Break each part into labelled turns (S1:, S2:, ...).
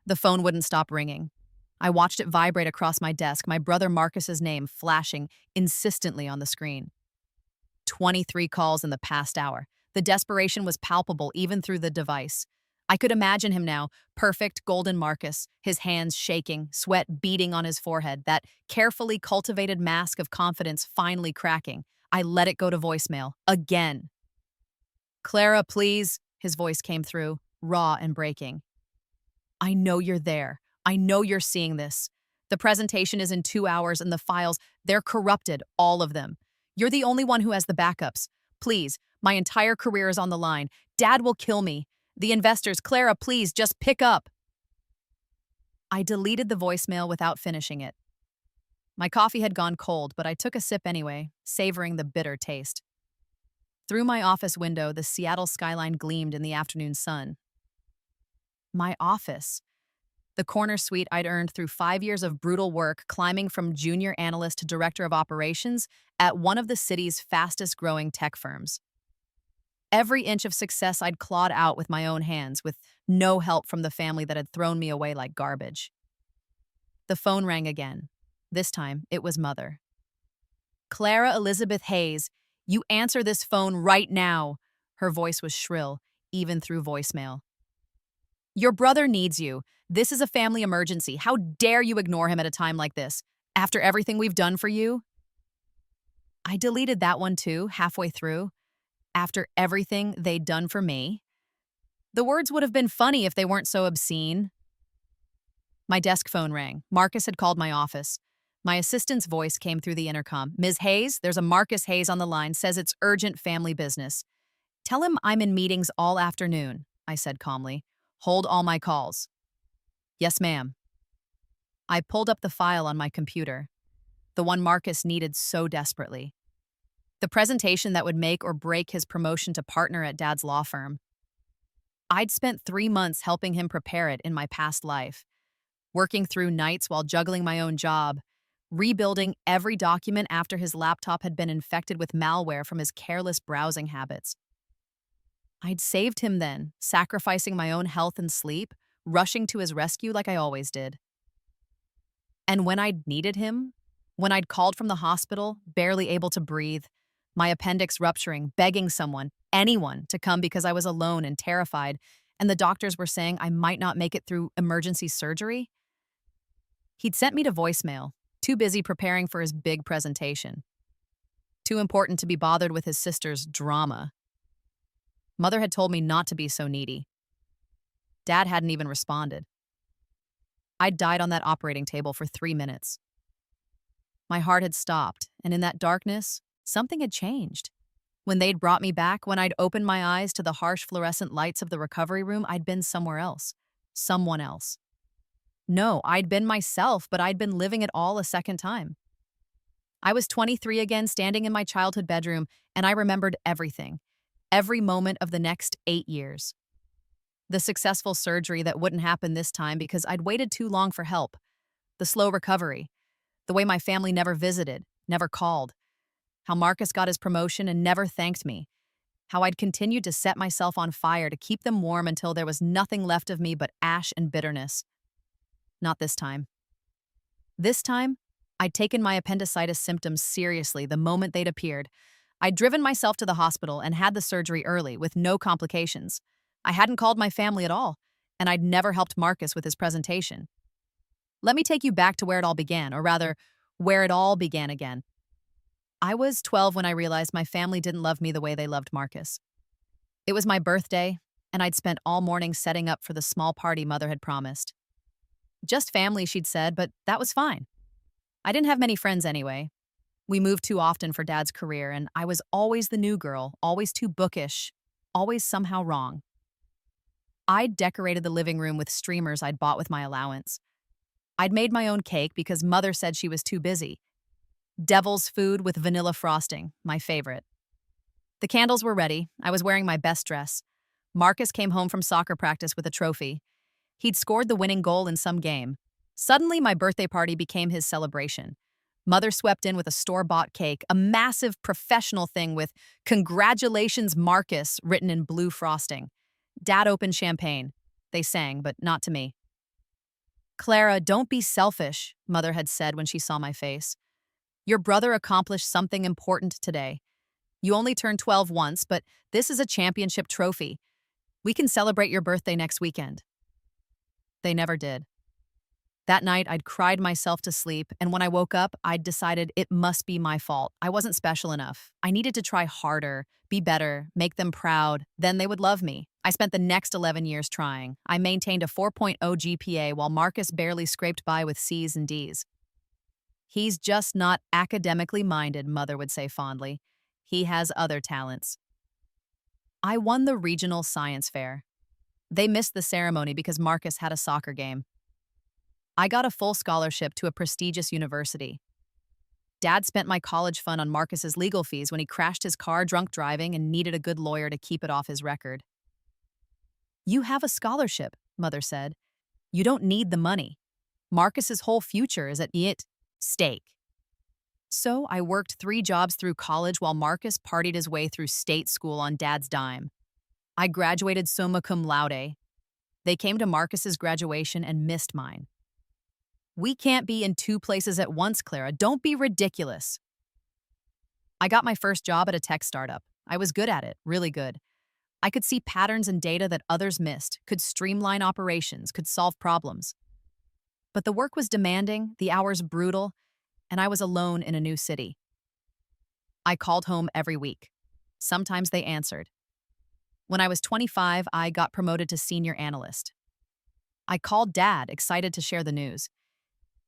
S1: The phone wouldn't stop ringing. I watched it vibrate across my desk, my brother Marcus's name flashing insistently on the screen. 23 calls in the past hour. The desperation was palpable even through the device. I could imagine him now, perfect golden Marcus, his hands shaking, sweat beading on his forehead, that carefully cultivated mask of confidence finally cracking. I let it go to voicemail. Again. "Clara, please," his voice came through, raw and breaking. "I know you're there. I know you're seeing this. The presentation is in 2 hours and the files, they're corrupted, all of them. You're the only one who has the backups. Please, my entire career is on the line. Dad will kill me. The investors, Clara, please, just pick up." I deleted the voicemail without finishing it. My coffee had gone cold, but I took a sip anyway, savoring the bitter taste. Through my office window, the Seattle skyline gleamed in the afternoon sun. My office. The corner suite I'd earned through 5 years of brutal work, climbing from junior analyst to director of operations at one of the city's fastest-growing tech firms. Every inch of success I'd clawed out with my own hands, with no help from the family that had thrown me away like garbage. The phone rang again. This time, it was Mother. "Clara Elizabeth Hayes, you answer this phone right now." Her voice was shrill, even through voicemail. "Your brother needs you. This is a family emergency. How dare you ignore him at a time like this, after everything we've done for you?" I deleted that one too, halfway through. After everything they'd done for me. The words would have been funny if they weren't so obscene. My desk phone rang. Marcus had called my office. My assistant's voice came through the intercom. "Ms. Hayes, there's a Marcus Hayes on the line, says it's urgent family business. Tell him I'm in meetings all afternoon," I said calmly. "Hold all my calls." "Yes, ma'am." I pulled up the file on my computer, the one Marcus needed so desperately. The presentation that would make or break his promotion to partner at Dad's law firm. I'd spent 3 months helping him prepare it in my past life, working through nights while juggling my own job, rebuilding every document after his laptop had been infected with malware from his careless browsing habits. I'd saved him then, sacrificing my own health and sleep, rushing to his rescue like I always did. And when I'd needed him, when I'd called from the hospital, barely able to breathe, my appendix rupturing, begging someone, anyone, to come because I was alone and terrified, and the doctors were saying I might not make it through emergency surgery, he'd sent me to voicemail, too busy preparing for his big presentation. Too important to be bothered with his sister's drama. Mother had told me not to be so needy. Dad hadn't even responded. I'd died on that operating table for 3 minutes. My heart had stopped, and in that darkness, something had changed. When they'd brought me back, when I'd opened my eyes to the harsh fluorescent lights of the recovery room, I'd been somewhere else. Someone else. No, I'd been myself, but I'd been living it all a second time. I was 23 again, standing in my childhood bedroom, and I remembered everything. Every moment of the next 8 years. The successful surgery that wouldn't happen this time because I'd waited too long for help. The slow recovery. The way my family never visited, never called. How Marcus got his promotion and never thanked me. How I'd continued to set myself on fire to keep them warm until there was nothing left of me but ash and bitterness. Not this time. This time, I'd taken my appendicitis symptoms seriously the moment they'd appeared. I'd driven myself to the hospital and had the surgery early with no complications. I hadn't called my family at all, and I'd never helped Marcus with his presentation. Let me take you back to where it all began, or rather, where it all began again. I was 12 when I realized my family didn't love me the way they loved Marcus. It was my birthday, and I'd spent all morning setting up for the small party Mother had promised. Just family, she'd said, but that was fine. I didn't have many friends anyway. We moved too often for Dad's career, and I was always the new girl, always too bookish, always somehow wrong. I'd decorated the living room with streamers I'd bought with my allowance. I'd made my own cake because Mother said she was too busy. Devil's food with vanilla frosting, my favorite. The candles were ready. I was wearing my best dress. Marcus came home from soccer practice with a trophy. He'd scored the winning goal in some game. Suddenly, my birthday party became his celebration. Mother swept in with a store-bought cake, a massive professional thing with "Congratulations, Marcus" written in blue frosting. Dad opened champagne. They sang, but not to me. Clara, don't be selfish, Mother had said when she saw my face. Your brother accomplished something important today. You only turned 12 once, but this is a championship trophy. We can celebrate your birthday next weekend. They never did. That night, I'd cried myself to sleep, and when I woke up, I'd decided it must be my fault. I wasn't special enough. I needed to try harder, be better, make them proud. Then they would love me. I spent the next 11 years trying. I maintained a 4.0 GPA while Marcus barely scraped by with C's and D's. He's just not academically minded, Mother would say fondly. He has other talents. I won the regional science fair. They missed the ceremony because Marcus had a soccer game. I got a full scholarship to a prestigious university. Dad spent my college fund on Marcus's legal fees when he crashed his car drunk driving and needed a good lawyer to keep it off his record. You have a scholarship, Mother said. You don't need the money. Marcus's whole future is at stake. So I worked 3 jobs through college while Marcus partied his way through state school on Dad's dime. I graduated summa cum laude. They came to Marcus's graduation and missed mine. We can't be in 2 places at once, Clara. Don't be ridiculous. I got my first job at a tech startup. I was good at it, really good. I could see patterns and data that others missed, could streamline operations, could solve problems. But the work was demanding, the hours brutal, and I was alone in a new city. I called home every week. Sometimes they answered. When I was 25, I got promoted to senior analyst. I called Dad, excited to share the news.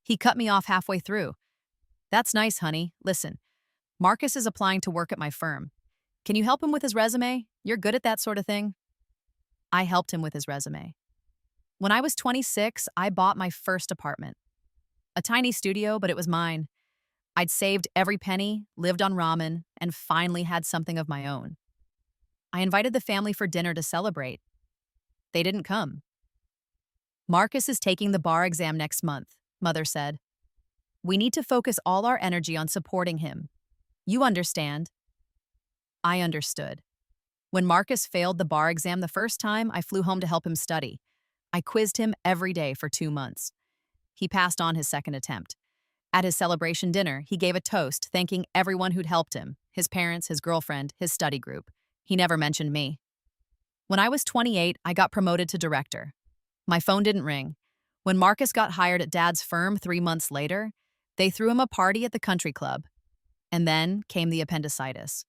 S1: He cut me off halfway through. That's nice, honey. Listen, Marcus is applying to work at my firm. Can you help him with his resume? You're good at that sort of thing. I helped him with his resume. When I was 26, I bought my first apartment. A tiny studio, but it was mine. I'd saved every penny, lived on ramen, and finally had something of my own. I invited the family for dinner to celebrate. They didn't come. Marcus is taking the bar exam next month, Mother said. We need to focus all our energy on supporting him. You understand. I understood. When Marcus failed the bar exam the first time, I flew home to help him study. I quizzed him every day for 2 months. He passed on his second attempt. At his celebration dinner, he gave a toast thanking everyone who'd helped him, his parents, his girlfriend, his study group. He never mentioned me. When I was 28, I got promoted to director. My phone didn't ring. When Marcus got hired at Dad's firm 3 months later, they threw him a party at the country club. And then came the appendicitis.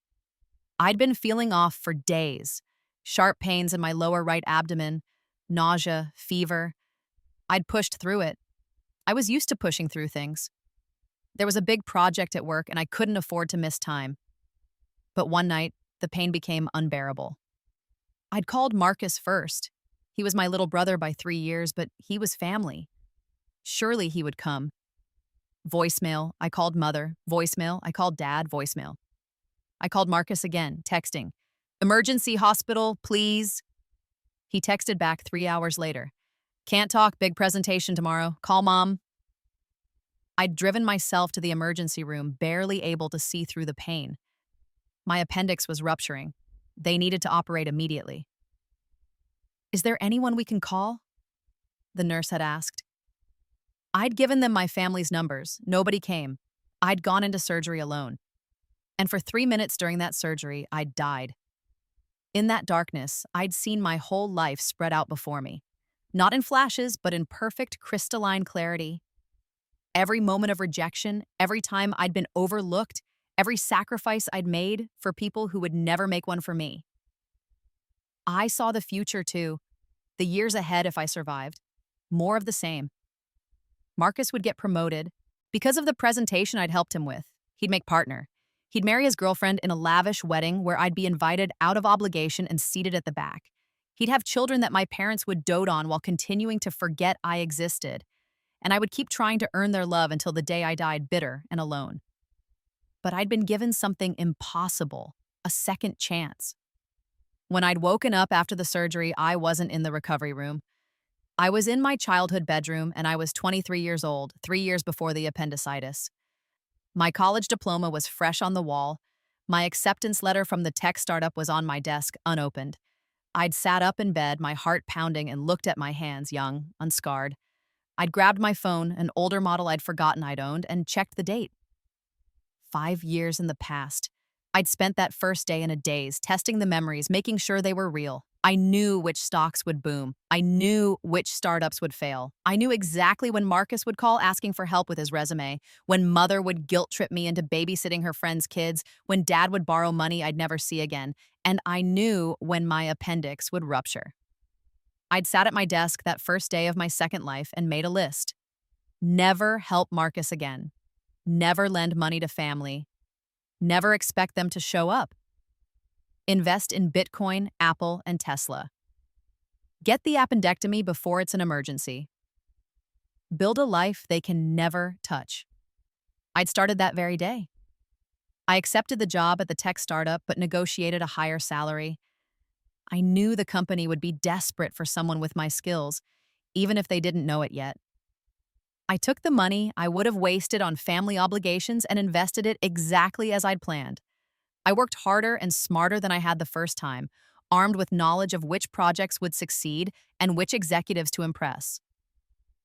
S1: I'd been feeling off for days. Sharp pains in my lower right abdomen, nausea, fever. I'd pushed through it. I was used to pushing through things. There was a big project at work and I couldn't afford to miss time. But one night, the pain became unbearable. I'd called Marcus first. He was my little brother by 3 years, but he was family. Surely he would come. Voicemail, I called Mother. Voicemail, I called Dad. Voicemail. I called Marcus again, texting. Emergency hospital, please. He texted back 3 hours later. Can't talk, big presentation tomorrow. Call Mom. I'd driven myself to the emergency room, barely able to see through the pain. My appendix was rupturing. They needed to operate immediately. Is there anyone we can call? The nurse had asked. I'd given them my family's numbers. Nobody came. I'd gone into surgery alone. And for 3 minutes during that surgery, I'd died. In that darkness, I'd seen my whole life spread out before me. Not in flashes, but in perfect crystalline clarity. Every moment of rejection, every time I'd been overlooked, every sacrifice I'd made for people who would never make one for me. I saw the future too, the years ahead if I survived. More of the same. Marcus would get promoted. Because of the presentation I'd helped him with, he'd make partner. He'd marry his girlfriend in a lavish wedding where I'd be invited out of obligation and seated at the back. He'd have children that my parents would dote on while continuing to forget I existed. And I would keep trying to earn their love until the day I died bitter and alone. But I'd been given something impossible, a second chance. When I'd woken up after the surgery, I wasn't in the recovery room. I was in my childhood bedroom and I was 23 years old, 3 years before the appendicitis. My college diploma was fresh on the wall. My acceptance letter from the tech startup was on my desk, unopened. I'd sat up in bed, my heart pounding, and looked at my hands, young, unscarred. I'd grabbed my phone, an older model I'd forgotten I'd owned, and checked the date. 5 years in the past. I'd spent that first day in a daze, testing the memories, making sure they were real. I knew which stocks would boom. I knew which startups would fail. I knew exactly when Marcus would call asking for help with his resume, when mother would guilt trip me into babysitting her friends' kids, when dad would borrow money I'd never see again, and I knew when my appendix would rupture. I'd sat at my desk that first day of my second life and made a list. Never help Marcus again. Never lend money to family. Never expect them to show up. Invest in Bitcoin, Apple, and Tesla. Get the appendectomy before it's an emergency. Build a life they can never touch. I'd started that very day. I accepted the job at the tech startup but negotiated a higher salary. I knew the company would be desperate for someone with my skills, even if they didn't know it yet. I took the money I would have wasted on family obligations and invested it exactly as I'd planned. I worked harder and smarter than I had the first time, armed with knowledge of which projects would succeed and which executives to impress.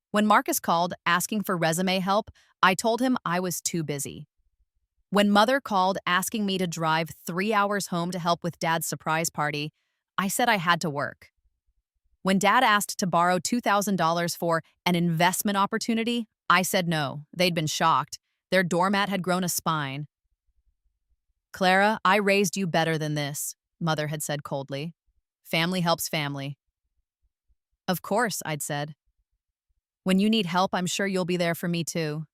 S1: When Marcus called asking for resume help, I told him I was too busy. When mother called asking me to drive 3 hours home to help with dad's surprise party, I said I had to work. When dad asked to borrow $2,000 for an investment opportunity, I said no. They'd been shocked. Their doormat had grown a spine. "Clara, I raised you better than this," mother had said coldly. "Family helps family." "Of course," I'd said. "When you need help, I'm sure you'll be there for me too."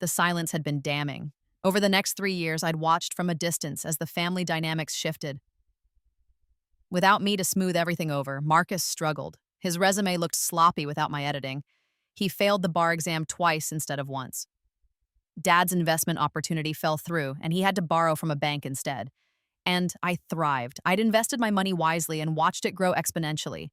S1: The silence had been damning. Over the next 3 years, I'd watched from a distance as the family dynamics shifted. Without me to smooth everything over, Marcus struggled. His resume looked sloppy without my editing. He failed the bar exam twice instead of once. Dad's investment opportunity fell through, and he had to borrow from a bank instead. And I thrived. I'd invested my money wisely and watched it grow exponentially.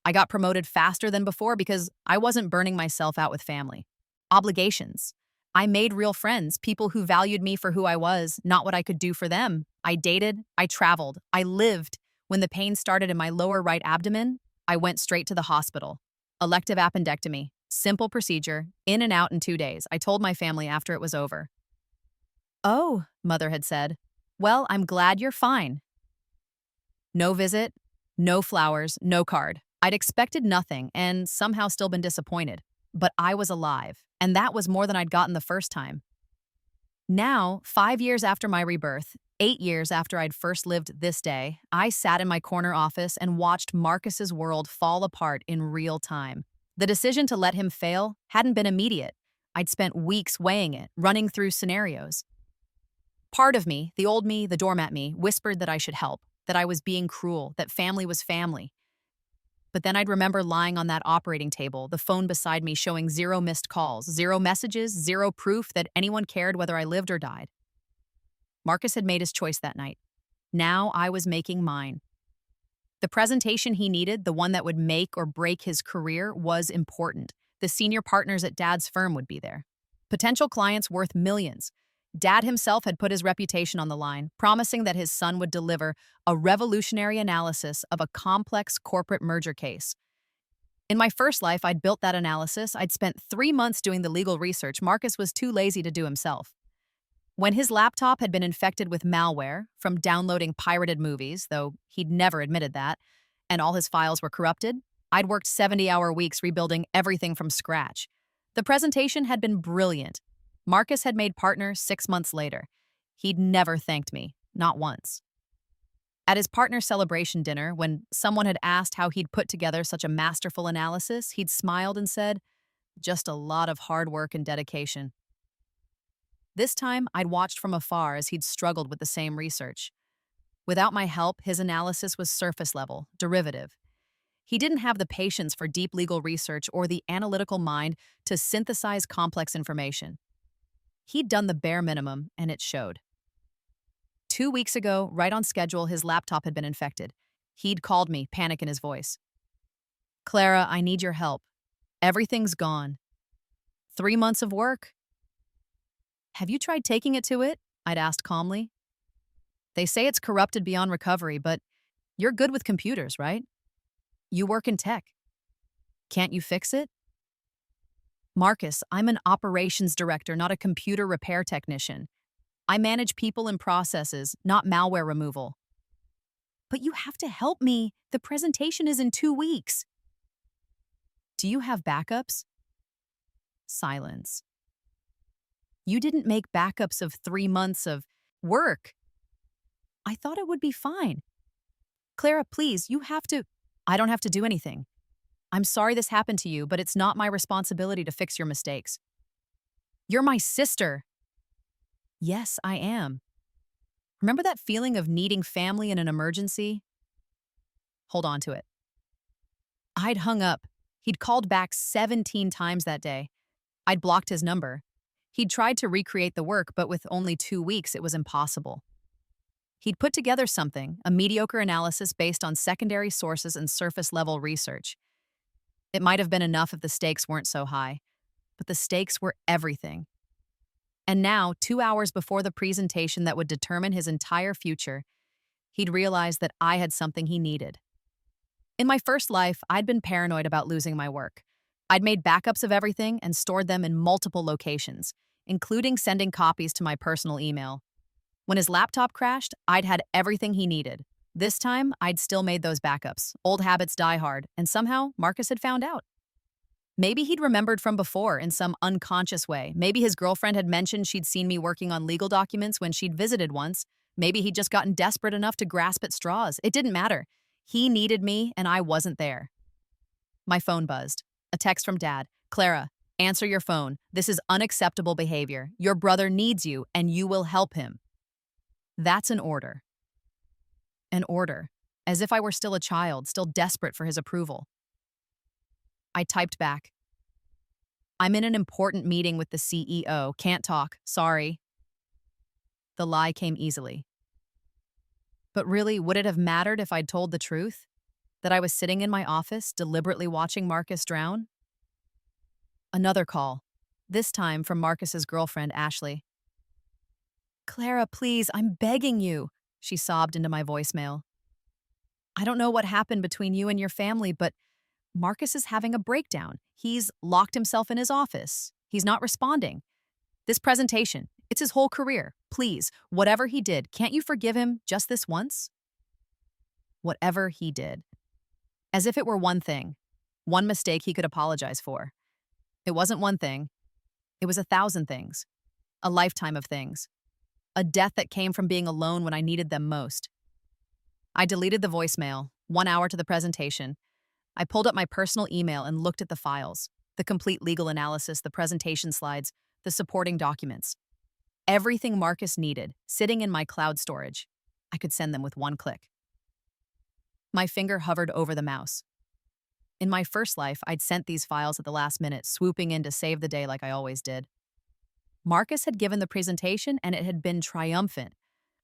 S1: I got promoted faster than before because I wasn't burning myself out with family. Obligations. I made real friends, people who valued me for who I was, not what I could do for them. I dated, I traveled, I lived. When the pain started in my lower right abdomen, I went straight to the hospital. Elective appendectomy. Simple procedure, in and out in 2 days. I told my family after it was over. "Oh," mother had said. "Well, I'm glad you're fine." No visit, no flowers, no card. I'd expected nothing and somehow still been disappointed. But I was alive, and that was more than I'd gotten the first time. Now, 5 years after my rebirth, 8 years after I'd first lived this day, I sat in my corner office and watched Marcus's world fall apart in real time. The decision to let him fail hadn't been immediate. I'd spent weeks weighing it, running through scenarios. Part of me, the old me, the doormat me, whispered that I should help, that I was being cruel, that family was family. But then I'd remember lying on that operating table, the phone beside me showing 0 missed calls, 0 messages, 0 proof that anyone cared whether I lived or died. Marcus had made his choice that night. Now I was making mine. The presentation he needed, the one that would make or break his career, was important. The senior partners at Dad's firm would be there. Potential clients worth millions. Dad himself had put his reputation on the line, promising that his son would deliver a revolutionary analysis of a complex corporate merger case. In my first life, I'd built that analysis. I'd spent 3 months doing the legal research. Marcus was too lazy to do himself. When his laptop had been infected with malware from downloading pirated movies, though he'd never admitted that, and all his files were corrupted, I'd worked 70-hour weeks rebuilding everything from scratch. The presentation had been brilliant. Marcus had made partner 6 months later. He'd never thanked me, not once. At his partner celebration dinner, when someone had asked how he'd put together such a masterful analysis, he'd smiled and said, "Just a lot of hard work and dedication." This time, I'd watched from afar as he'd struggled with the same research. Without my help, his analysis was surface level, derivative. He didn't have the patience for deep legal research or the analytical mind to synthesize complex information. He'd done the bare minimum, and it showed. 2 weeks ago, right on schedule, his laptop had been infected. He'd called me, panic in his voice. "Clara, I need your help. Everything's gone. 3 months of work." "Have you tried taking it to it?" I'd asked calmly. "They say it's corrupted beyond recovery, but you're good with computers, right? You work in tech. Can't you fix it?" Marcus, I'm an operations director, not a computer repair technician. I manage people and processes, not malware removal. But you have to help me. The presentation is in 2 weeks. Do you have backups? Silence. You didn't make backups of 3 months of work. I thought it would be fine. Clara, please, you have to. I don't have to do anything. I'm sorry this happened to you, but it's not my responsibility to fix your mistakes. You're my sister. Yes, I am. Remember that feeling of needing family in an emergency? Hold on to it. I'd hung up. He'd called back 17 times that day. I'd blocked his number. He'd tried to recreate the work, but with only 2 weeks, it was impossible. He'd put together something, a mediocre analysis based on secondary sources and surface-level research. It might have been enough if the stakes weren't so high, but the stakes were everything. And now, 2 hours before the presentation that would determine his entire future, he'd realized that I had something he needed. In my first life, I'd been paranoid about losing my work. I'd made backups of everything and stored them in multiple locations, including sending copies to my personal email. When his laptop crashed, I'd had everything he needed. This time, I'd still made those backups. Old habits die hard, and somehow Marcus had found out. Maybe he'd remembered from before in some unconscious way. Maybe his girlfriend had mentioned she'd seen me working on legal documents when she'd visited once. Maybe he'd just gotten desperate enough to grasp at straws. It didn't matter. He needed me, and I wasn't there. My phone buzzed. A text from Dad. Clara, answer your phone. This is unacceptable behavior. Your brother needs you, and you will help him. That's an order. An order. As if I were still a child, still desperate for his approval. I typed back. I'm in an important meeting with the CEO. Can't talk. Sorry. The lie came easily. But really, would it have mattered if I'd told the truth? That I was sitting in my office, deliberately watching Marcus drown? Another call. This time from Marcus's girlfriend, Ashley. Clara, please, I'm begging you, she sobbed into my voicemail. I don't know what happened between you and your family, but Marcus is having a breakdown. He's locked himself in his office. He's not responding. This presentation, it's his whole career. Please, whatever he did, can't you forgive him just this once? Whatever he did. As if it were one thing, one mistake he could apologize for. It wasn't one thing. It was 1,000 things. A lifetime of things. A death that came from being alone when I needed them most. I deleted the voicemail, 1 hour to the presentation. I pulled up my personal email and looked at the files, the complete legal analysis, the presentation slides, the supporting documents. Everything Marcus needed, sitting in my cloud storage. I could send them with one click. My finger hovered over the mouse. In my first life, I'd sent these files at the last minute, swooping in to save the day like I always did. Marcus had given the presentation, and it had been triumphant.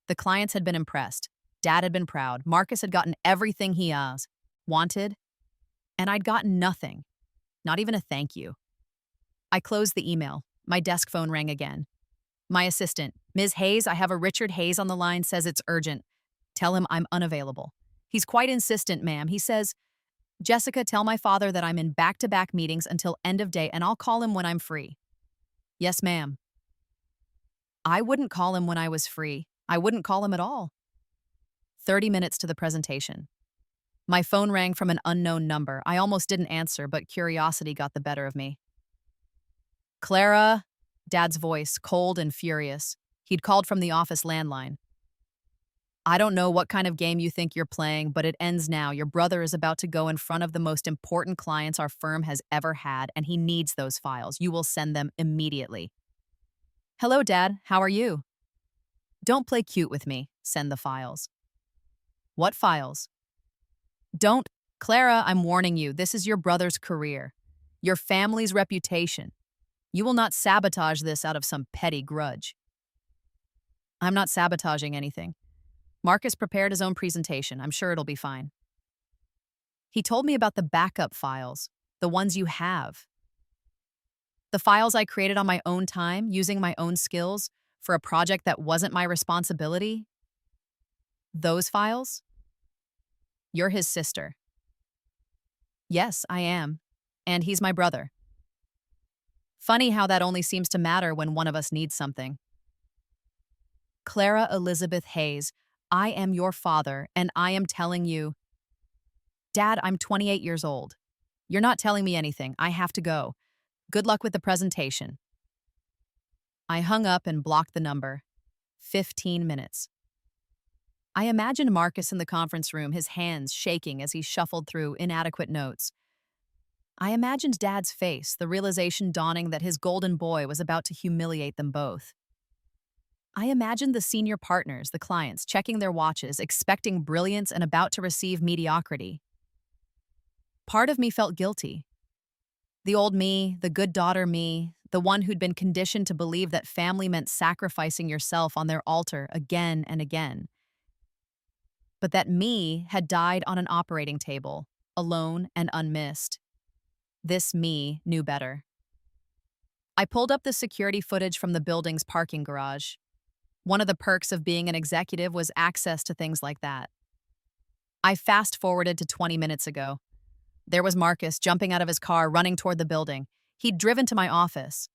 S1: The clients had been impressed. Dad had been proud. Marcus had gotten everything he wanted. And I'd gotten nothing, not even a thank you. I closed the email. My desk phone rang again. My assistant, Ms. Hayes, I have a Richard Hayes on the line, says it's urgent. Tell him I'm unavailable. He's quite insistent, ma'am. He says, Jessica, tell my father that I'm in back-to-back meetings until end of day, and I'll call him when I'm free. Yes, ma'am. I wouldn't call him when I was free. I wouldn't call him at all. 30 minutes to the presentation. My phone rang from an unknown number. I almost didn't answer, but curiosity got the better of me. Clara, Dad's voice, cold and furious. He'd called from the office landline. I don't know what kind of game you think you're playing, but it ends now. Your brother is about to go in front of the most important clients our firm has ever had, and he needs those files. You will send them immediately. Hello, Dad. How are you? Don't play cute with me. Send the files. What files? Don't. Clara, I'm warning you. This is your brother's career. Your family's reputation. You will not sabotage this out of some petty grudge. I'm not sabotaging anything. Marcus prepared his own presentation. I'm sure it'll be fine. He told me about the backup files, the ones you have. The files I created on my own time, using my own skills, for a project that wasn't my responsibility. Those files? You're his sister. Yes, I am. And he's my brother. Funny how that only seems to matter when one of us needs something. Clara Elizabeth Hayes, I am your father, and I am telling you, Dad, I'm 28 years old. You're not telling me anything. I have to go. Good luck with the presentation. I hung up and blocked the number. 15 minutes. I imagined Marcus in the conference room, his hands shaking as he shuffled through inadequate notes. I imagined Dad's face, the realization dawning that his golden boy was about to humiliate them both. I imagined the senior partners, the clients, checking their watches, expecting brilliance and about to receive mediocrity. Part of me felt guilty. The old me, the good daughter me, the one who'd been conditioned to believe that family meant sacrificing yourself on their altar again and again. But that me had died on an operating table, alone and unmissed. This me knew better. I pulled up the security footage from the building's parking garage. One of the perks of being an executive was access to things like that. I fast-forwarded to 20 minutes ago. There was Marcus jumping out of his car, running toward the building. He'd driven to my office.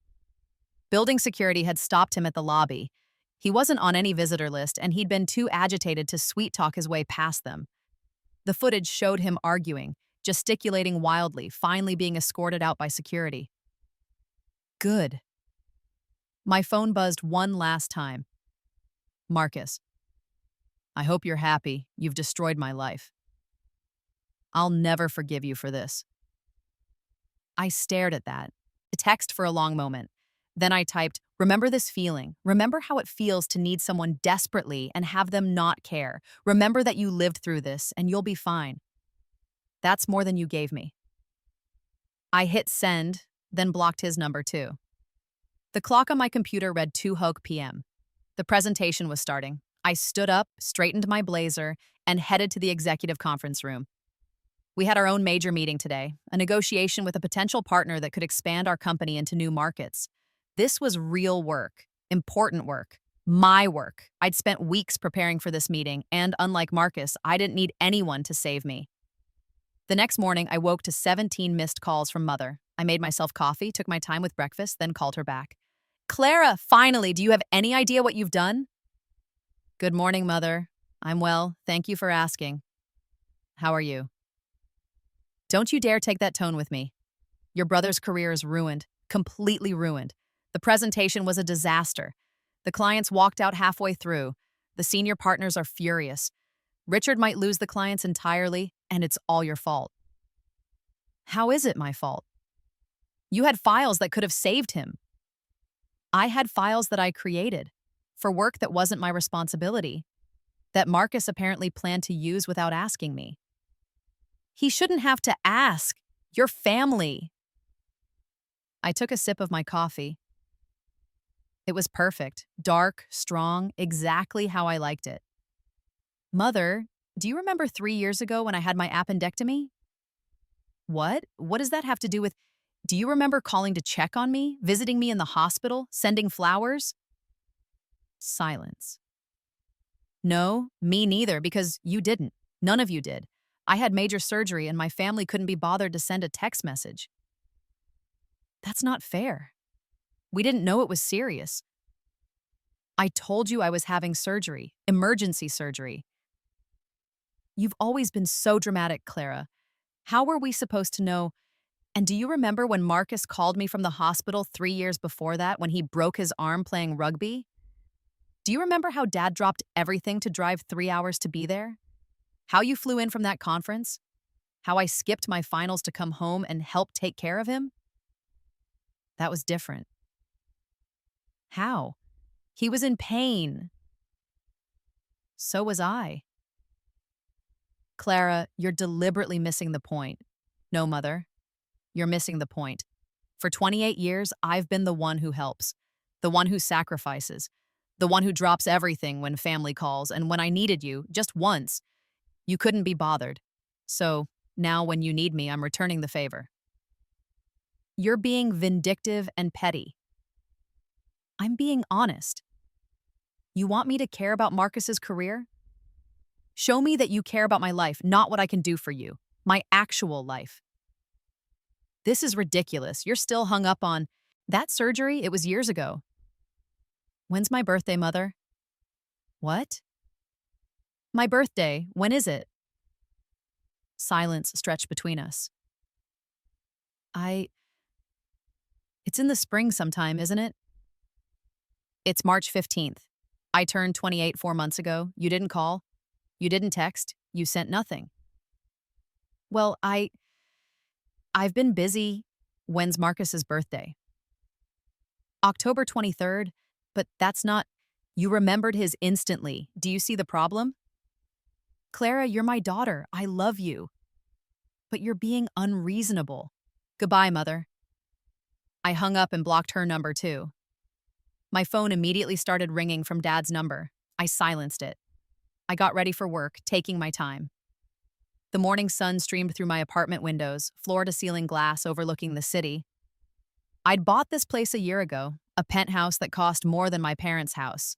S1: Building security had stopped him at the lobby. He wasn't on any visitor list, and he'd been too agitated to sweet-talk his way past them. The footage showed him arguing, gesticulating wildly, finally being escorted out by security. Good. My phone buzzed one last time. Marcus. I hope you're happy. You've destroyed my life. I'll never forgive you for this. I stared at that, the text for a long moment. Then I typed, remember this feeling. Remember how it feels to need someone desperately and have them not care. Remember that you lived through this and you'll be fine. That's more than you gave me. I hit send, then blocked his number too. The clock on my computer read 2 p.m. The presentation was starting. I stood up, straightened my blazer, and headed to the executive conference room. We had our own major meeting today, a negotiation with a potential partner that could expand our company into new markets. This was real work, important work, my work. I'd spent weeks preparing for this meeting, and unlike Marcus, I didn't need anyone to save me. The next morning, I woke to 17 missed calls from Mother. I made myself coffee, took my time with breakfast, then called her back. Clara, finally, do you have any idea what you've done? Good morning, Mother. I'm well. Thank you for asking. How are you? Don't you dare take that tone with me. Your brother's career is ruined, completely ruined. The presentation was a disaster. The clients walked out halfway through. The senior partners are furious. Richard might lose the clients entirely, and it's all your fault. How is it my fault? You had files that could have saved him. I had files that I created for work that wasn't my responsibility, that Marcus apparently planned to use without asking me. He shouldn't have to ask. Your family. I took a sip of my coffee. It was perfect, dark, strong, exactly how I liked it. Mother, do you remember 3 years ago when I had my appendectomy? What? What does that have to do with... Do you remember calling to check on me, visiting me in the hospital, sending flowers? Silence. No, me neither, because you didn't. None of you did. I had major surgery and my family couldn't be bothered to send a text message. That's not fair. We didn't know it was serious. I told you I was having surgery, emergency surgery. You've always been so dramatic, Clara. How were we supposed to know? And do you remember when Marcus called me from the hospital 3 years before that when he broke his arm playing rugby? Do you remember how Dad dropped everything to drive 3 hours to be there? How you flew in from that conference? How I skipped my finals to come home and help take care of him? That was different. How? He was in pain. So was I. Clara, you're deliberately missing the point. No, Mother. You're missing the point. For 28 years, I've been the one who helps, the one who sacrifices, the one who drops everything when family calls, and when I needed you, just once, you couldn't be bothered. So, now when you need me, I'm returning the favor. You're being vindictive and petty. I'm being honest. You want me to care about Marcus's career? Show me that you care about my life, not what I can do for you. My actual life. This is ridiculous. You're still hung up on, That surgery, it was years ago. When's my birthday, Mother? What? My birthday, when is it? Silence stretched between us. I. It's in the spring sometime, isn't it? It's March 15th. I turned 28 4 months ago. You didn't call. You didn't text. You sent nothing. Well, I've been busy. When's Marcus's birthday? October 23rd, but that's not. You remembered his instantly. Do you see the problem? Clara, you're my daughter. I love you. But you're being unreasonable. Goodbye, Mother. I hung up and blocked her number too. My phone immediately started ringing from Dad's number. I silenced it. I got ready for work, taking my time. The morning sun streamed through my apartment windows, floor-to-ceiling glass overlooking the city. I'd bought this place a year ago, a penthouse that cost more than my parents' house.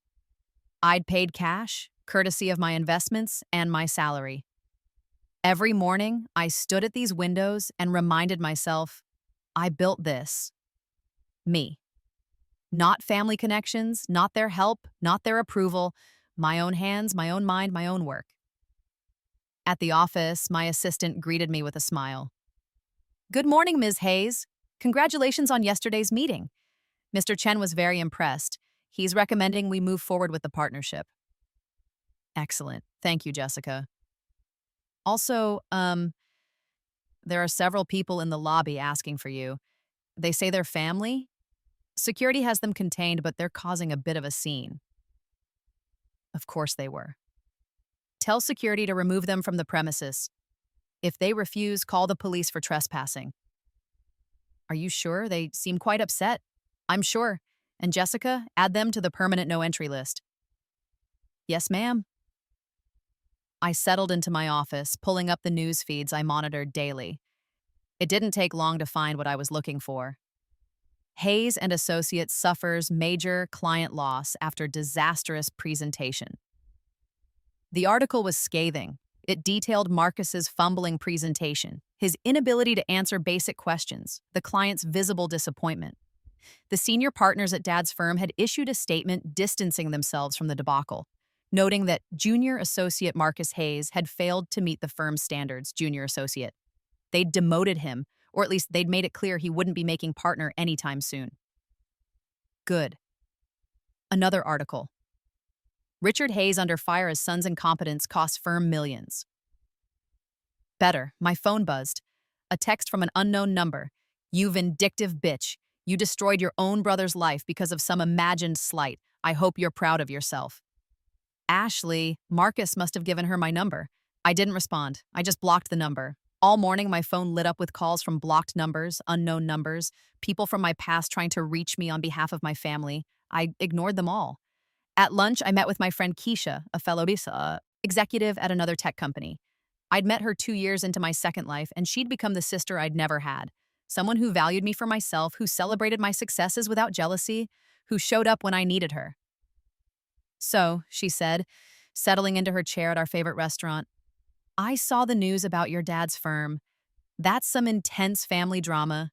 S1: I'd paid cash, courtesy of my investments and my salary. Every morning, I stood at these windows and reminded myself, I built this. Me. Not family connections, not their help, not their approval, my own hands, my own mind, my own work. At the office, my assistant greeted me with a smile. Good morning, Ms. Hayes. Congratulations on yesterday's meeting. Mr. Chen was very impressed. He's recommending we move forward with the partnership. Excellent. Thank you, Jessica. Also, there are several people in the lobby asking for you. They say they're family. Security has them contained, but they're causing a bit of a scene. Of course they were. Tell security to remove them from the premises. If they refuse, call the police for trespassing. Are you sure? They seem quite upset. I'm sure. And Jessica, add them to the permanent no-entry list. Yes, ma'am. I settled into my office, pulling up the news feeds I monitored daily. It didn't take long to find what I was looking for. Hayes and Associates suffers major client loss after disastrous presentation. The article was scathing. It detailed Marcus's fumbling presentation, his inability to answer basic questions, the client's visible disappointment. The senior partners at Dad's firm had issued a statement distancing themselves from the debacle, noting that Junior Associate Marcus Hayes had failed to meet the firm's standards, Junior Associate. They'd demoted him, or at least they'd made it clear he wouldn't be making partner anytime soon. Good. Another article. Richard Hayes under fire as son's incompetence cost firm millions. Better. My phone buzzed. A text from an unknown number. You vindictive bitch. You destroyed your own brother's life because of some imagined slight. I hope you're proud of yourself. Ashley, Marcus must have given her my number. I didn't respond. I just blocked the number. All morning, my phone lit up with calls from blocked numbers, unknown numbers, people from my past trying to reach me on behalf of my family. I ignored them all. At lunch, I met with my friend Keisha, a fellow executive at another tech company. I'd met her 2 years into my second life, and she'd become the sister I'd never had. Someone who valued me for myself, who celebrated my successes without jealousy, who showed up when I needed her. So, she said, settling into her chair at our favorite restaurant, I saw the news about your dad's firm. That's some intense family drama.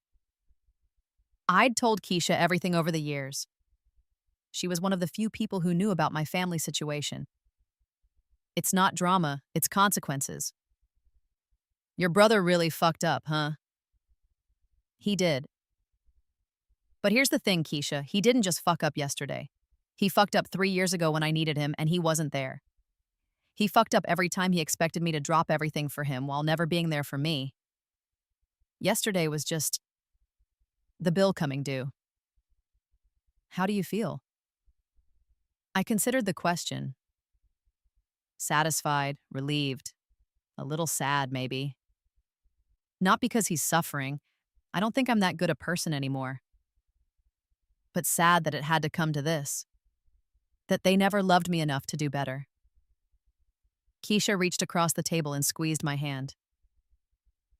S1: I'd told Keisha everything over the years. She was one of the few people who knew about my family situation. It's not drama, it's consequences. Your brother really fucked up, huh? He did. But here's the thing, Keisha, he didn't just fuck up yesterday. He fucked up 3 years ago when I needed him and he wasn't there. He fucked up every time he expected me to drop everything for him while never being there for me. Yesterday was just the bill coming due. How do you feel? I considered the question. Satisfied, relieved, a little sad maybe. Not because he's suffering. I don't think I'm that good a person anymore. But sad that it had to come to this. That they never loved me enough to do better. Keisha reached across the table and squeezed my hand.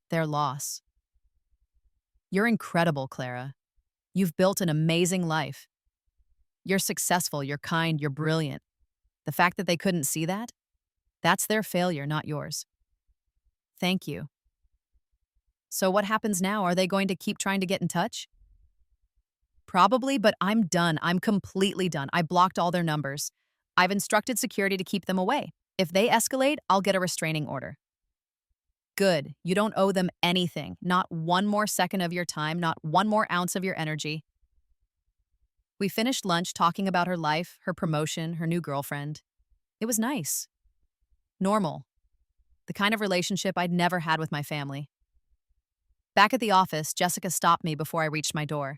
S1: Their loss. You're incredible, Clara. You've built an amazing life. You're successful, you're kind, you're brilliant. The fact that they couldn't see that? That's their failure, not yours. Thank you. So what happens now? Are they going to keep trying to get in touch? Probably, but I'm done. I'm completely done. I blocked all their numbers. I've instructed security to keep them away. If they escalate, I'll get a restraining order. Good. You don't owe them anything. Not one more second of your time, not one more ounce of your energy. We finished lunch talking about her life, her promotion, her new girlfriend. It was nice. Normal. The kind of relationship I'd never had with my family. Back at the office, Jessica stopped me before I reached my door.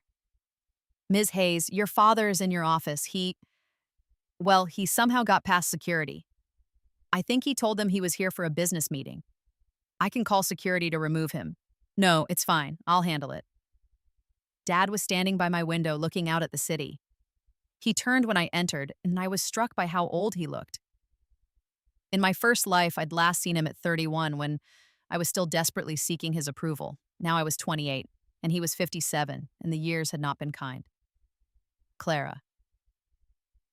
S1: Ms. Hayes, your father is in your office. He somehow got past security. I think he told them he was here for a business meeting. I can call security to remove him. No, it's fine. I'll handle it. Dad was standing by my window looking out at the city. He turned when I entered, and I was struck by how old he looked. In my first life, I'd last seen him at 31 when I was still desperately seeking his approval. Now I was 28, and he was 57, and the years had not been kind. Clara.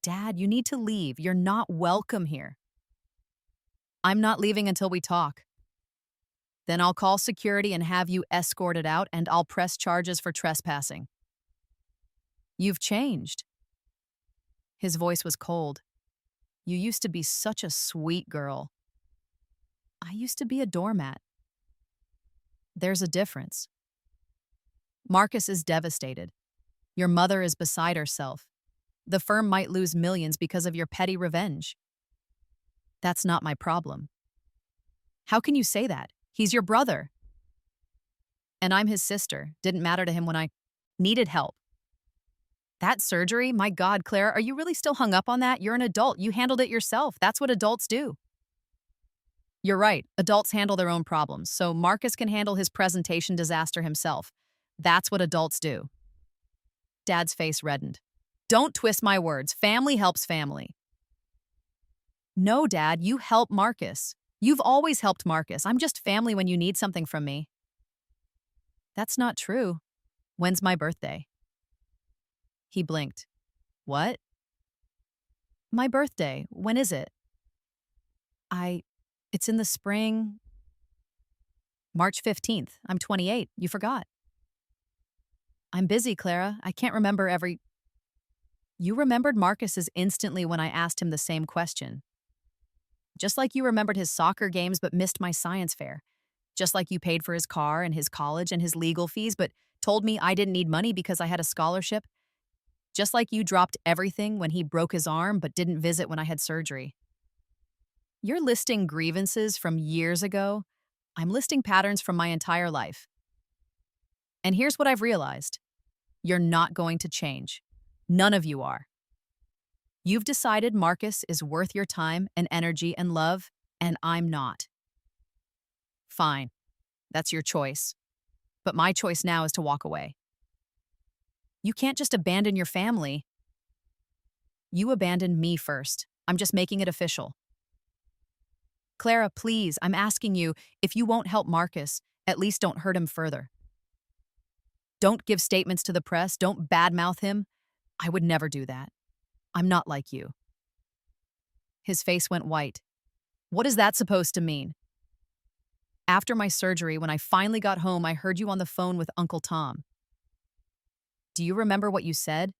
S1: Dad, you need to leave. You're not welcome here. I'm not leaving until we talk. Then I'll call security and have you escorted out, and I'll press charges for trespassing. You've changed. His voice was cold. You used to be such a sweet girl. I used to be a doormat. There's a difference. Marcus is devastated. Your mother is beside herself. The firm might lose millions because of your petty revenge. That's not my problem. How can you say that? He's your brother. And I'm his sister. Didn't matter to him when I needed help. That surgery? My God, Claire, are you really still hung up on that? You're an adult. You handled it yourself. That's what adults do. You're right. Adults handle their own problems, so Marcus can handle his presentation disaster himself. That's what adults do. Dad's face reddened. Don't twist my words. Family helps family. No, Dad, you help Marcus. You've always helped Marcus. I'm just family when you need something from me. That's not true. When's my birthday? He blinked. What? My birthday. When is it? It's in the spring. March 15th. I'm 28. You forgot. I'm busy, Clara. I can't remember every... You remembered Marcus's instantly when I asked him the same question. Just like you remembered his soccer games but missed my science fair. Just like you paid for his car and his college and his legal fees but told me I didn't need money because I had a scholarship. Just like you dropped everything when he broke his arm but didn't visit when I had surgery. You're listing grievances from years ago. I'm listing patterns from my entire life. And here's what I've realized. You're not going to change. None of you are. You've decided Marcus is worth your time and energy and love, and I'm not. Fine. That's your choice. But my choice now is to walk away. You can't just abandon your family. You abandoned me first. I'm just making it official. Clara, please, I'm asking you, if you won't help Marcus, at least don't hurt him further. Don't give statements to the press. Don't badmouth him. I would never do that. I'm not like you. His face went white. What is that supposed to mean? After my surgery, when I finally got home, I heard you on the phone with Uncle Tom. Do you remember what you said?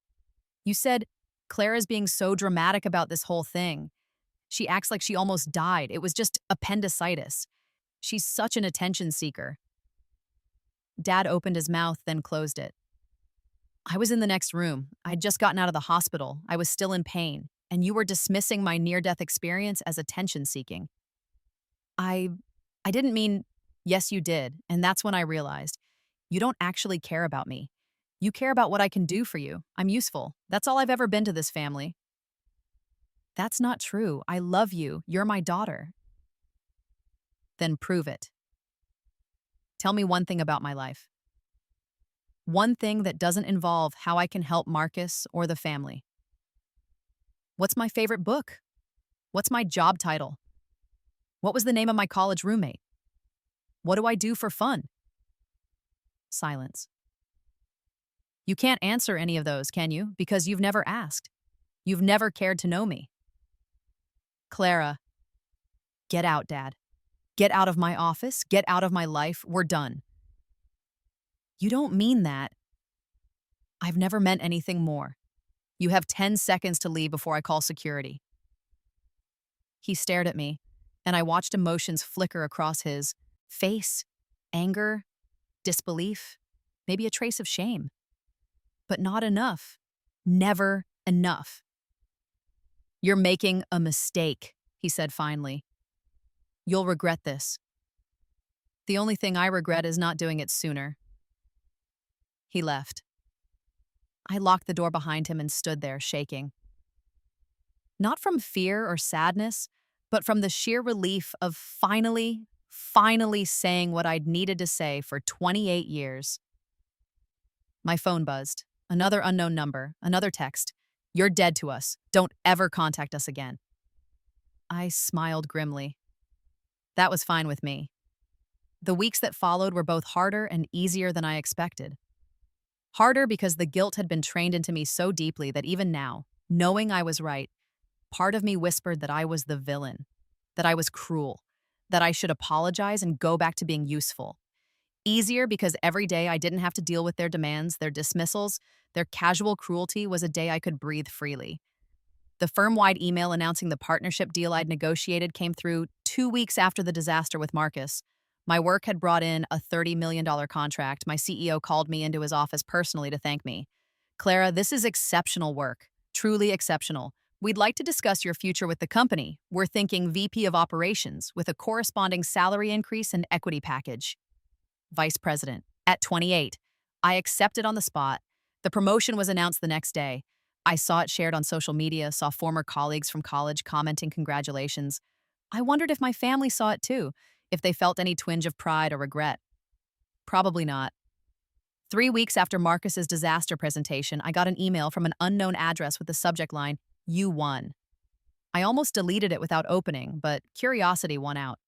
S1: You said, Clara's being so dramatic about this whole thing. She acts like she almost died. It was just appendicitis. She's such an attention seeker. Dad opened his mouth, then closed it. I was in the next room. I'd just gotten out of the hospital. I was still in pain, and you were dismissing my near-death experience as attention-seeking. I didn't mean, yes, you did, and that's when I realized. You don't actually care about me. You care about what I can do for you. I'm useful. That's all I've ever been to this family. That's not true. I love you. You're my daughter. Then prove it. Tell me one thing about my life. One thing that doesn't involve how I can help Marcus or the family. What's my favorite book? What's my job title? What was the name of my college roommate? What do I do for fun? Silence. You can't answer any of those, can you? Because you've never asked. You've never cared to know me. Clara, get out, Dad. Get out of my office. Get out of my life. We're done. You don't mean that. I've never meant anything more. You have 10 seconds to leave before I call security. He stared at me, and I watched emotions flicker across his face: anger, disbelief, maybe a trace of shame. But not enough. Never enough. You're making a mistake, he said finally. You'll regret this. The only thing I regret is not doing it sooner. He left. I locked the door behind him and stood there, shaking. Not from fear or sadness, but from the sheer relief of finally saying what I'd needed to say for 28 years. My phone buzzed. Another unknown number, another text. You're dead to us. Don't ever contact us again. I smiled grimly. That was fine with me. The weeks that followed were both harder and easier than I expected. Harder because the guilt had been trained into me so deeply that even now, knowing I was right, part of me whispered that I was the villain, that I was cruel, that I should apologize and go back to being useful. Easier because every day I didn't have to deal with their demands, their dismissals, their casual cruelty was a day I could breathe freely. The firm-wide email announcing the partnership deal I'd negotiated came through 2 weeks after the disaster with Marcus. My work had brought in a $30 million contract. My CEO called me into his office personally to thank me. Clara, this is exceptional work, truly exceptional. We'd like to discuss your future with the company. We're thinking VP of Operations with a corresponding salary increase and equity package. Vice President, at 28. I accepted on the spot. The promotion was announced the next day. I saw it shared on social media, saw former colleagues from college commenting congratulations. I wondered if my family saw it too, if they felt any twinge of pride or regret. Probably not. 3 weeks after Marcus's disaster presentation, I got an email from an unknown address with the subject line, "You won." I almost deleted it without opening, but curiosity won out.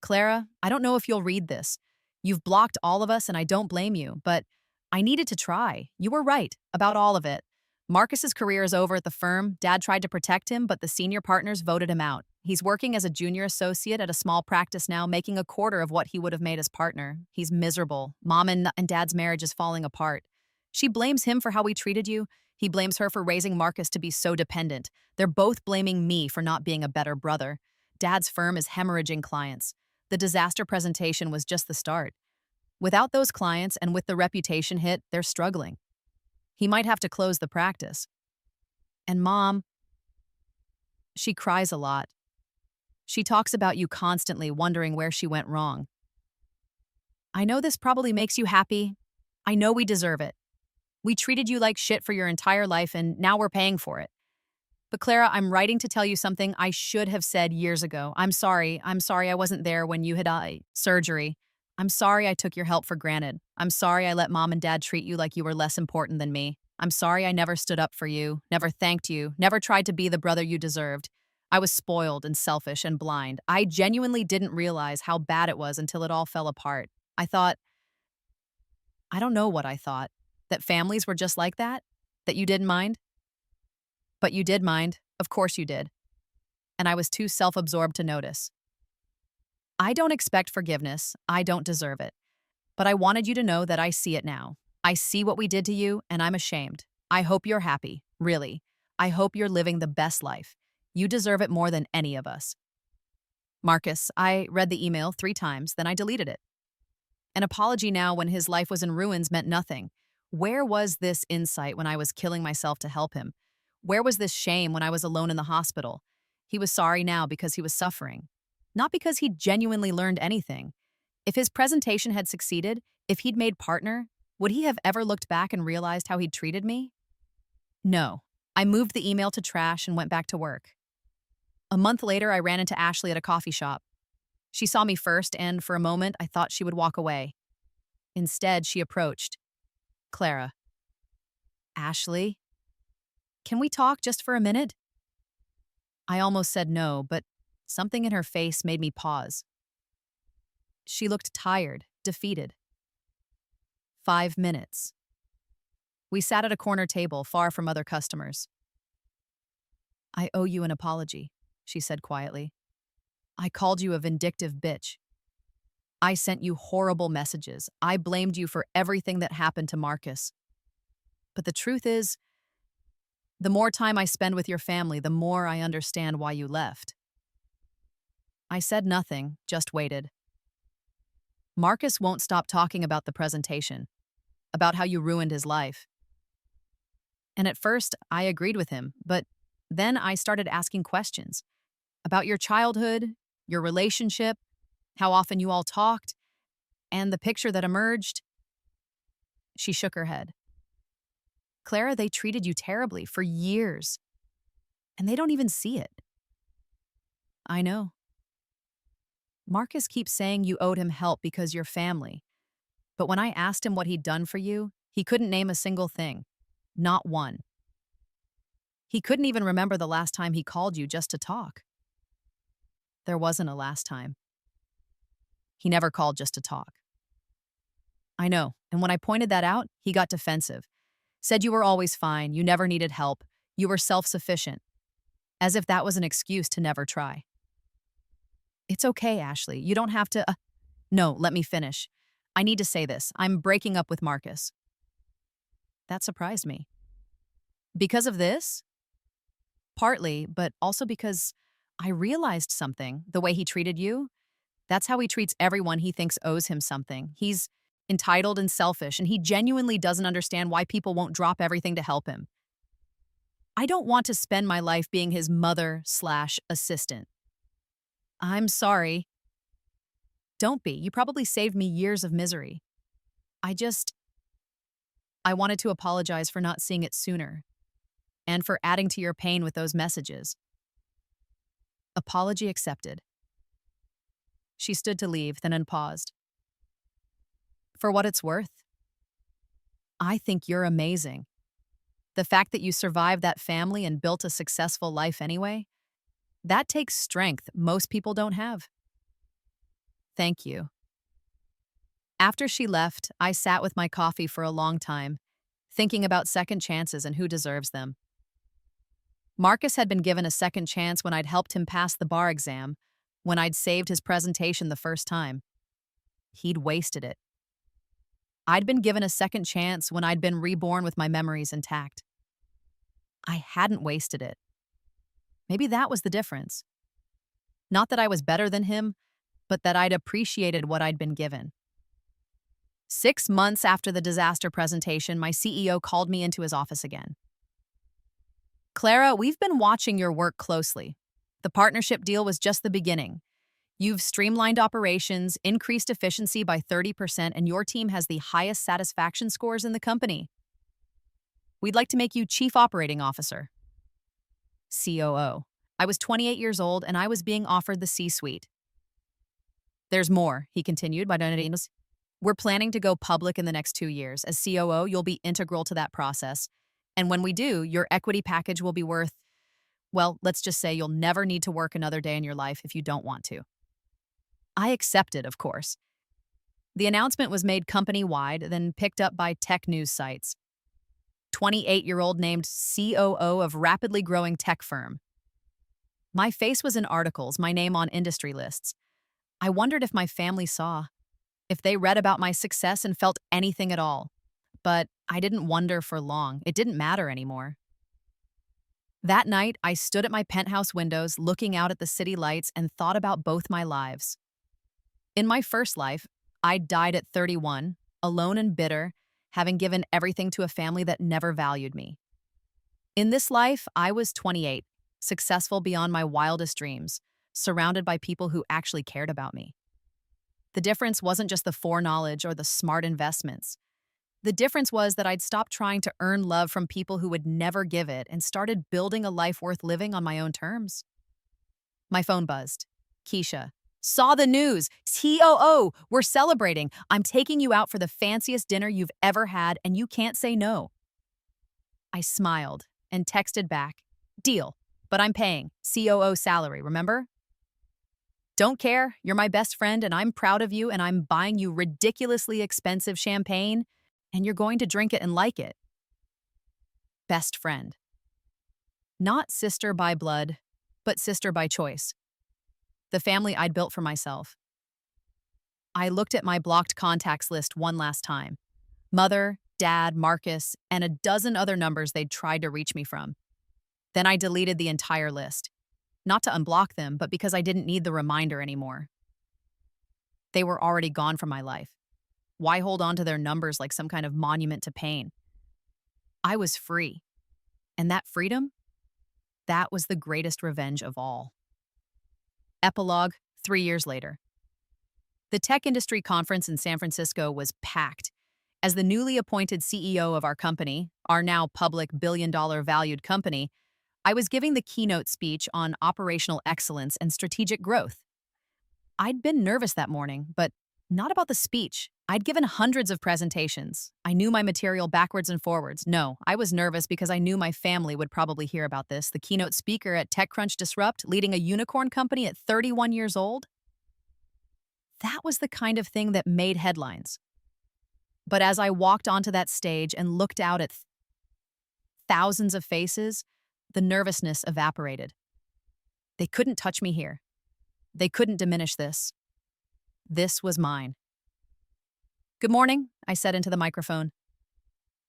S1: Clara, I don't know if you'll read this. You've blocked all of us and I don't blame you, but I needed to try. You were right about all of it. Marcus's career is over at the firm. Dad tried to protect him, but the senior partners voted him out. He's working as a junior associate at a small practice now, making a quarter of what he would have made as partner. He's miserable. Mom and Dad's marriage is falling apart. She blames him for how we treated you. He blames her for raising Marcus to be so dependent. They're both blaming me for not being a better brother. Dad's firm is hemorrhaging clients. The disaster presentation was just the start. Without those clients and with the reputation hit, they're struggling. He might have to close the practice. And Mom, she cries a lot. She talks about you constantly, wondering where she went wrong. I know this probably makes you happy. I know we deserve it. We treated you like shit for your entire life, and now we're paying for it. But Clara, I'm writing to tell you something I should have said years ago. I'm sorry I wasn't there when you had surgery. I'm sorry I took your help for granted. I'm sorry I let Mom and Dad treat you like you were less important than me. I'm sorry I never stood up for you, never thanked you, never tried to be the brother you deserved. I was spoiled and selfish and blind. I genuinely didn't realize how bad it was until it all fell apart. I don't know what I thought. That families were just like that? That you didn't mind? But you did mind. Of course you did. And I was too self-absorbed to notice. I don't expect forgiveness. I don't deserve it. But I wanted you to know that I see it now. I see what we did to you, and I'm ashamed. I hope you're happy, really. I hope you're living the best life. You deserve it more than any of us. Marcus, I read the email 3 times, then I deleted it. An apology now when his life was in ruins meant nothing. Where was this insight when I was killing myself to help him? Where was this shame when I was alone in the hospital? He was sorry now because he was suffering. Not because he'd genuinely learned anything. If his presentation had succeeded, if he'd made partner, would he have ever looked back and realized how he'd treated me? No. I moved the email to trash and went back to work. A month later, I ran into Ashley at a coffee shop. She saw me first, and for a moment, I thought she would walk away. Instead, she approached. Clara. Ashley? Can we talk just for a minute? I almost said no, but something in her face made me pause. She looked tired, defeated. 5 minutes. We sat at a corner table, far from other customers. I owe you an apology, she said quietly. I called you a vindictive bitch. I sent you horrible messages. I blamed you for everything that happened to Marcus. But the truth is, the more time I spend with your family, the more I understand why you left. I said nothing, just waited. Marcus won't stop talking about the presentation, about how you ruined his life. And at first, I agreed with him, but then I started asking questions about your childhood, your relationship, how often you all talked, and the picture that emerged. She shook her head. Clara, they treated you terribly for years, and they don't even see it. I know. Marcus keeps saying you owed him help because you're family. But when I asked him what he'd done for you, he couldn't name a single thing. Not one. He couldn't even remember the last time he called you just to talk. There wasn't a last time. He never called just to talk. I know, and when I pointed that out, he got defensive. Said you were always fine, you never needed help, you were self-sufficient. As if that was an excuse to never try. It's okay, Ashley. You don't have to. No, let me finish. I need to say this. I'm breaking up with Marcus. That surprised me. Because of this? Partly, but also because I realized something. The way he treated you, that's how he treats everyone he thinks owes him something. He's entitled and selfish, and he genuinely doesn't understand why people won't drop everything to help him. I don't want to spend my life being his mother/assistant. I'm sorry. Don't be. You probably saved me years of misery. I wanted to apologize for not seeing it sooner and for adding to your pain with those messages. Apology accepted. She stood to leave, then unpaused. For what it's worth, I think you're amazing. The fact that you survived that family and built a successful life anyway, that takes strength most people don't have. Thank you. After she left, I sat with my coffee for a long time, thinking about second chances and who deserves them. Marcus had been given a second chance when I'd helped him pass the bar exam, when I'd saved his presentation the first time. He'd wasted it. I'd been given a second chance when I'd been reborn with my memories intact. I hadn't wasted it. Maybe that was the difference. Not that I was better than him, but that I'd appreciated what I'd been given. 6 months after the disaster presentation, my CEO called me into his office again. Clara, we've been watching your work closely. The partnership deal was just the beginning. You've streamlined operations, increased efficiency by 30%, and your team has the highest satisfaction scores in the company. We'd like to make you Chief Operating Officer. COO. I was 28 years old, and I was being offered the C-suite. There's more, he continued. We're planning to go public in the next 2 years. As COO, you'll be integral to that process. And when we do, your equity package will be worth, well, let's just say you'll never need to work another day in your life if you don't want to. I accepted, of course. The announcement was made company-wide, then picked up by tech news sites. 28-year-old named COO of rapidly growing tech firm. My face was in articles, my name on industry lists. I wondered if my family saw, if they read about my success and felt anything at all. But I didn't wonder for long. It didn't matter anymore. That night, I stood at my penthouse windows, looking out at the city lights, and thought about both my lives. In my first life, I died at 31, alone and bitter, having given everything to a family that never valued me. In this life, I was 28, successful beyond my wildest dreams, surrounded by people who actually cared about me. The difference wasn't just the foreknowledge or the smart investments. The difference was that I'd stopped trying to earn love from people who would never give it and started building a life worth living on my own terms. My phone buzzed. Keisha. Saw the news. COO, we're celebrating. I'm taking you out for the fanciest dinner you've ever had, and you can't say no. I smiled and texted back. Deal, but I'm paying. COO salary, remember? Don't care. You're my best friend, and I'm proud of you, and I'm buying you ridiculously expensive champagne, and you're going to drink it and like it. Best friend. Not sister by blood, but sister by choice. The family I'd built for myself. I looked at my blocked contacts list one last time. Mother, Dad, Marcus, and a dozen other numbers they'd tried to reach me from. Then I deleted the entire list. Not to unblock them, but because I didn't need the reminder anymore. They were already gone from my life. Why hold on to their numbers like some kind of monument to pain? I was free. And that freedom, that was the greatest revenge of all. Epilogue, 3 years later. The tech industry conference in San Francisco was packed. As the newly appointed CEO of our company, our now public billion-dollar valued company, I was giving the keynote speech on operational excellence and strategic growth. I'd been nervous that morning, but not about the speech. I'd given hundreds of presentations. I knew my material backwards and forwards. No, I was nervous because I knew my family would probably hear about this. The keynote speaker at TechCrunch Disrupt, leading a unicorn company at 31 years old. That was the kind of thing that made headlines. But as I walked onto that stage and looked out at thousands of faces, the nervousness evaporated. They couldn't touch me here. They couldn't diminish this. This was mine. Good morning, I said into the microphone.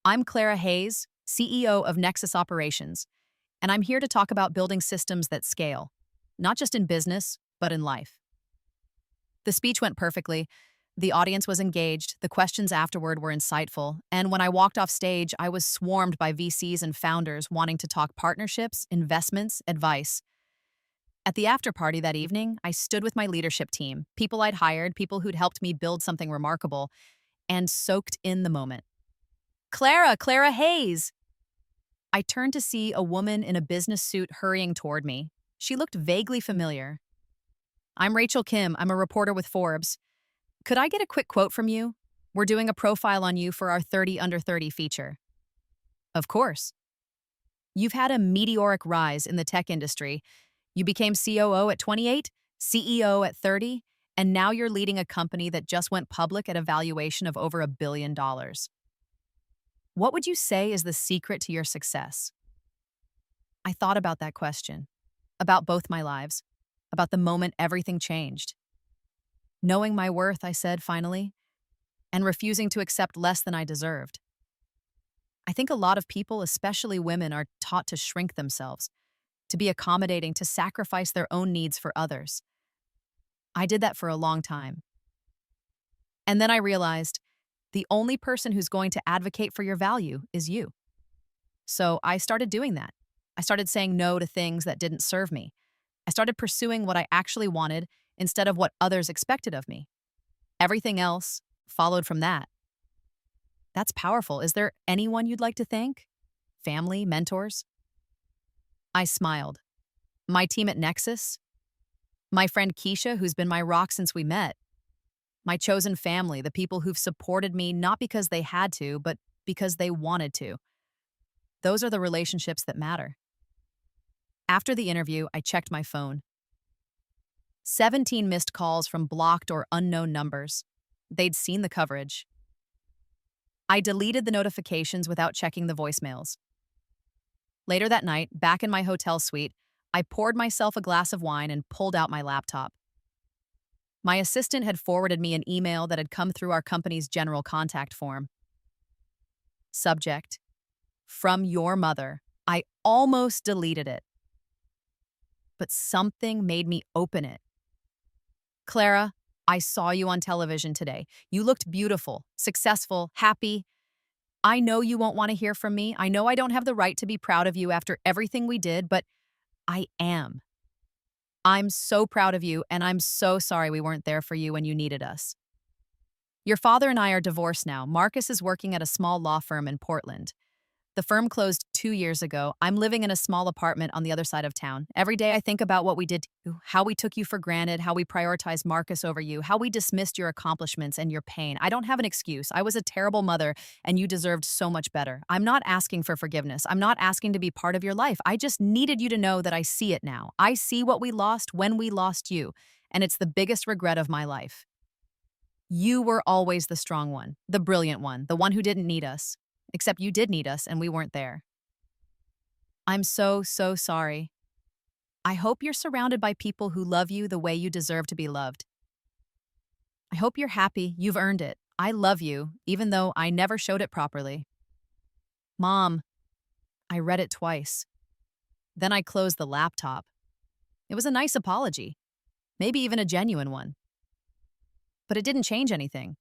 S1: I'm Clara Hayes, CEO of Nexus Operations, and I'm here to talk about building systems that scale, not just in business, but in life. The speech went perfectly. The audience was engaged, the questions afterward were insightful, and when I walked off stage, I was swarmed by VCs and founders wanting to talk partnerships, investments, advice. At the after party that evening, I stood with my leadership team, people I'd hired, people who'd helped me build something remarkable, and soaked in the moment. Clara Hayes! I turned to see a woman in a business suit hurrying toward me. She looked vaguely familiar. I'm Rachel Kim. I'm a reporter with Forbes. Could I get a quick quote from you? We're doing a profile on you for our 30 Under 30 feature. Of course. You've had a meteoric rise in the tech industry. You became COO at 28, CEO at 30, and now you're leading a company that just went public at a valuation of over $1 billion. What would you say is the secret to your success? I thought about that question, about both my lives, about the moment everything changed. Knowing my worth, I said finally, and refusing to accept less than I deserved. I think a lot of people, especially women, are taught to shrink themselves, to be accommodating, to sacrifice their own needs for others. I did that for a long time. And then I realized the only person who's going to advocate for your value is you. So I started doing that. I started saying no to things that didn't serve me. I started pursuing what I actually wanted instead of what others expected of me. Everything else followed from that. That's powerful. Is there anyone you'd like to thank? Family, mentors? I smiled. My team at Nexus? My friend Keisha, who's been my rock since we met? My chosen family, the people who've supported me not because they had to, but because they wanted to. Those are the relationships that matter. After the interview, I checked my phone. 17 missed calls from blocked or unknown numbers. They'd seen the coverage. I deleted the notifications without checking the voicemails. Later that night, back in my hotel suite, I poured myself a glass of wine and pulled out my laptop. My assistant had forwarded me an email that had come through our company's general contact form. Subject: From your mother. I almost deleted it. But something made me open it. Clara, I saw you on television today. You looked beautiful, successful, happy. I know you won't want to hear from me. I know I don't have the right to be proud of you after everything we did, but I am. I'm so proud of you, and I'm so sorry we weren't there for you when you needed us. Your father and I are divorced now. Marcus is working at a small law firm in Portland. The firm closed 2 years ago. I'm living in a small apartment on the other side of town. Every day I think about what we did to you, how we took you for granted, how we prioritized Marcus over you, how we dismissed your accomplishments and your pain. I don't have an excuse. I was a terrible mother, and you deserved so much better. I'm not asking for forgiveness. I'm not asking to be part of your life. I just needed you to know that I see it now. I see what we lost when we lost you, and it's the biggest regret of my life. You were always the strong one, the brilliant one, the one who didn't need us. Except you did need us, and we weren't there. I'm so sorry. I hope you're surrounded by people who love you the way you deserve to be loved. I hope you're happy. You've earned it. I love you, even though I never showed it properly. Mom, I read it twice. Then I closed the laptop. It was a nice apology, maybe even a genuine one. But it didn't change anything.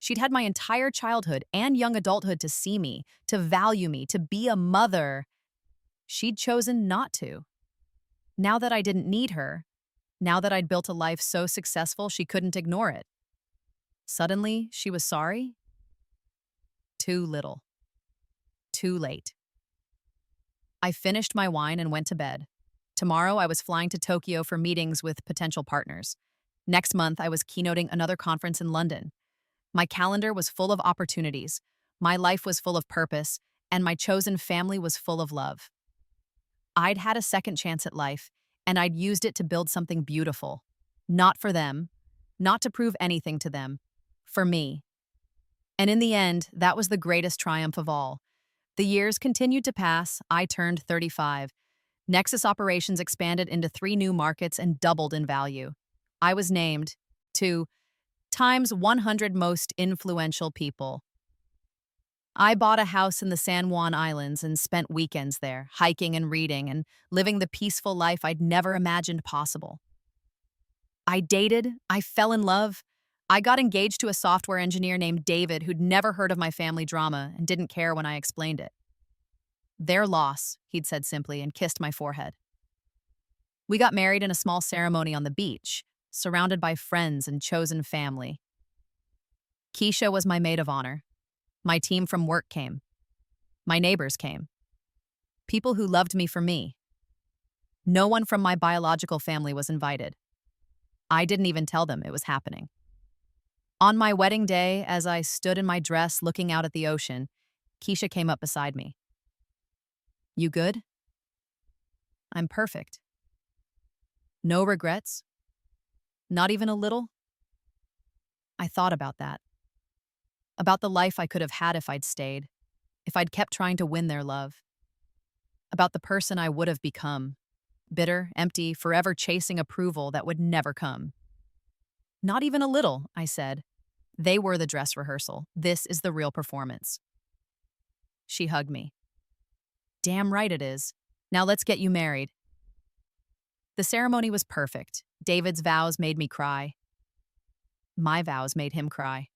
S1: She'd had my entire childhood and young adulthood to see me, to value me, to be a mother. She'd chosen not to. Now that I didn't need her, now that I'd built a life so successful she couldn't ignore it, suddenly she was sorry? Too little. Too late. I finished my wine and went to bed. Tomorrow I was flying to Tokyo for meetings with potential partners. Next month I was keynoting another conference in London. My calendar was full of opportunities, my life was full of purpose, and my chosen family was full of love. I'd had a second chance at life, and I'd used it to build something beautiful. Not for them, not to prove anything to them, for me. And in the end, that was the greatest triumph of all. The years continued to pass. I turned 35. Nexus operations expanded into 3 new markets and doubled in value. I was named to Time's 100 most influential people. I bought a house in the San Juan Islands and spent weekends there, hiking and reading and living the peaceful life I'd never imagined possible. I dated, I fell in love. I got engaged to a software engineer named David who'd never heard of my family drama and didn't care when I explained it. Their loss, he'd said simply and kissed my forehead. We got married in a small ceremony on the beach, surrounded by friends and chosen family. Keisha was my maid of honor. My team from work came. My neighbors came. People who loved me for me. No one from my biological family was invited. I didn't even tell them it was happening. On my wedding day, as I stood in my dress looking out at the ocean, Keisha came up beside me. You good? I'm perfect. No regrets? Not even a little? I thought about that. About the life I could have had if I'd stayed, if I'd kept trying to win their love. About the person I would have become, bitter, empty, forever chasing approval that would never come. Not even a little, I said. They were the dress rehearsal. This is the real performance. She hugged me. Damn right it is. Now let's get you married. The ceremony was perfect. David's vows made me cry. My vows made him cry.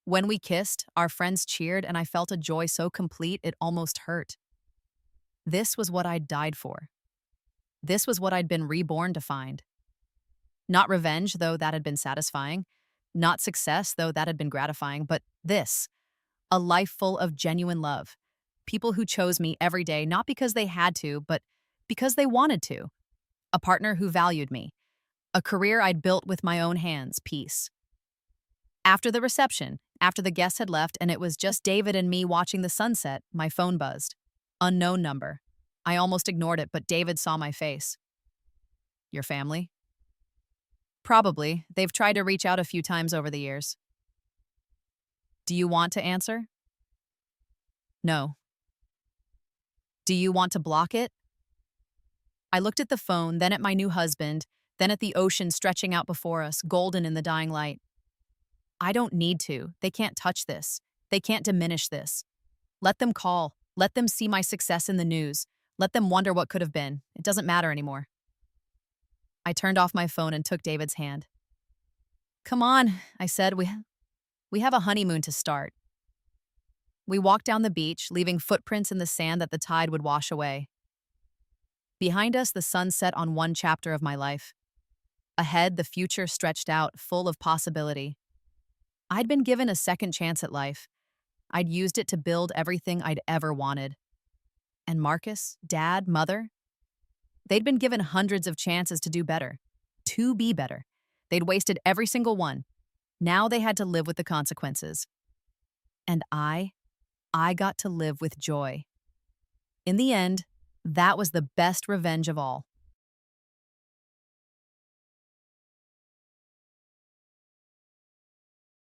S1: When we kissed, our friends cheered, and I felt a joy so complete it almost hurt. This was what I'd died for. This was what I'd been reborn to find. Not revenge, though that had been satisfying. Not success, though that had been gratifying. But this, a life full of genuine love. People who chose me every day, not because they had to, but because they wanted to. A partner who valued me. A career I'd built with my own hands, peace. After the reception, after the guests had left and it was just David and me watching the sunset, my phone buzzed. Unknown number. I almost ignored it, but David saw my face. Your family? Probably. They've tried to reach out a few times over the years. Do you want to answer? No. Do you want to block it? I looked at the phone, then at my new husband, then at the ocean stretching out before us, golden in the dying light. I don't need to. They can't touch this. They can't diminish this. Let them call. Let them see my success in the news. Let them wonder what could have been. It doesn't matter anymore. I turned off my phone and took David's hand. Come on, I said. We have a honeymoon to start. We walked down the beach, leaving footprints in the sand that the tide would wash away. Behind us, the sun set on one chapter of my life. Ahead, the future stretched out, full of possibility. I'd been given a second chance at life. I'd used it to build everything I'd ever wanted. And Marcus, Dad, Mother? They'd been given hundreds of chances to do better, to be better. They'd wasted every single one. Now they had to live with the consequences. And I got to live with joy. In the end, that was the best revenge of all.